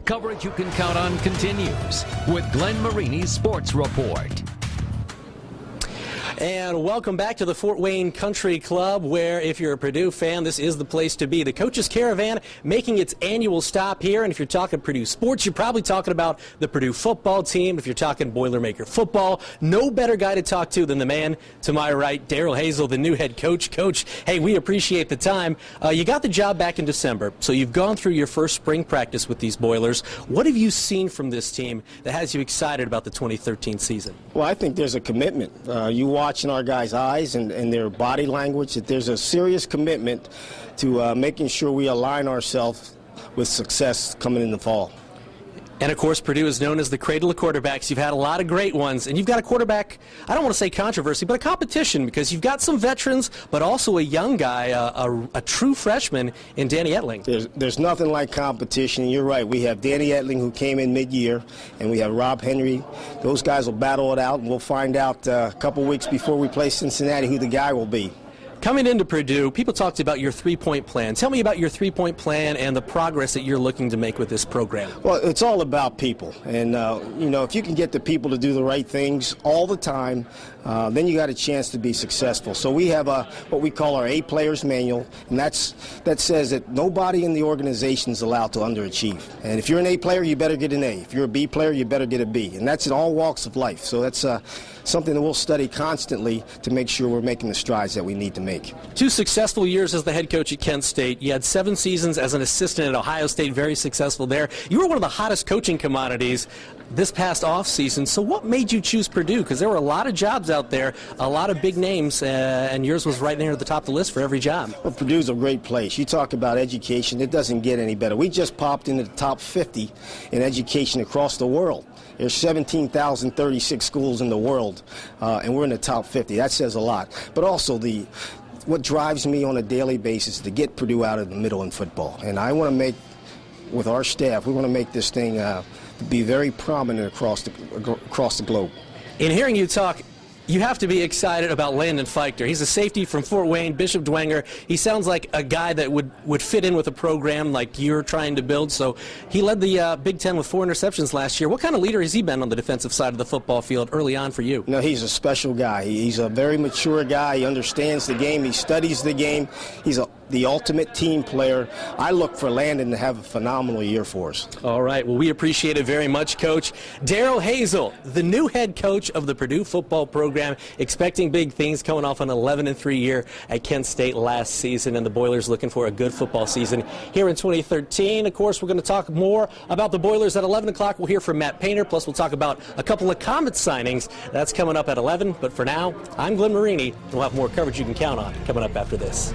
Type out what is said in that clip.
Coverage you can count on continues with Glenn Marini's Sports Report. And welcome back to the Fort Wayne Country Club, where if you're a Purdue fan, this is the place to be. The Coaches Caravan making its annual stop here, and if you're talking Purdue sports, you're probably talking about the Purdue football team. If you're talking Boilermaker football, no better guy to talk to than the man to my right, Darrell Hazell, the new head coach. Coach, hey, we appreciate the time. You got the job back in December, so you've gone through your first spring practice with these Boilers. What have you seen from this team that has you excited about the 2013 season? Well, I think there's a commitment. You watch in our guys' eyes and their body language that there's a serious commitment to making sure we align ourselves with success coming in the fall. And, of course, Purdue is known as the cradle of quarterbacks. You've had a lot of great ones, and you've got a quarterback, I don't want to say controversy, but a competition, because you've got some veterans, but also a young guy, a true freshman in Danny Etling. There's nothing like competition. You're right. We have Danny Etling, who came in mid-year, and we have Rob Henry. Those guys will battle it out, and we'll find out a couple weeks before we play Cincinnati who the guy will be. Coming into Purdue, people talked about your three-point plan. Tell me about your three-point plan and the progress that you're looking to make with this program. Well, it's all about people. And, you know, if you can get the people to do the right things all the time, then you got a chance to be successful. So we have what we call our A Players Manual, and that says that nobody in the organization is allowed to underachieve. And if you're an A player, you better get an A. If you're a B player, you better get a B. And that's in all walks of life. So that's something that we'll study constantly to make sure we're making the strides that we need to make. 2 successful years as the head coach at Kent State. You had 7 seasons as an assistant at Ohio State, very successful there. You were one of the hottest coaching commodities this past offseason. So what made you choose Purdue? Because there were a lot of jobs out there, a lot of big names, and yours was right near the top of the list for every job. Well, Purdue's a great place. You talk about education, it doesn't get any better. We just popped into the top 50 in education across the world. There's 17,036 schools in the world, and we're in the top 50. That says a lot. But also what drives me on a daily basis is to get Purdue out of the middle in football. And I want to make, with our staff, we want to make this thing be very prominent across the globe. In hearing you talk, you have to be excited about Landon Feichter. He's a safety from Fort Wayne, Bishop Dwenger. He sounds like a guy that would fit in with a program like you're trying to build. So he led the Big Ten with 4 interceptions last year. What kind of leader has he been on the defensive side of the football field early on for you? No, he's a special guy. He's a very mature guy. He understands the game. He studies the game. He's the ultimate team player. I look for Landon to have a phenomenal year for us. All right. Well, we appreciate it very much, Coach. Darrell Hazell, the new head coach of the Purdue football program, expecting big things, coming off an 11-3 year at Kent State last season, and the Boilers looking for a good football season here in 2013. Of course, we're going to talk more about the Boilers at 11 o'clock. We'll hear from Matt Painter, plus we'll talk about a couple of Comet signings. That's coming up at 11. But for now, I'm Glenn Marini. We'll have more coverage you can count on coming up after this.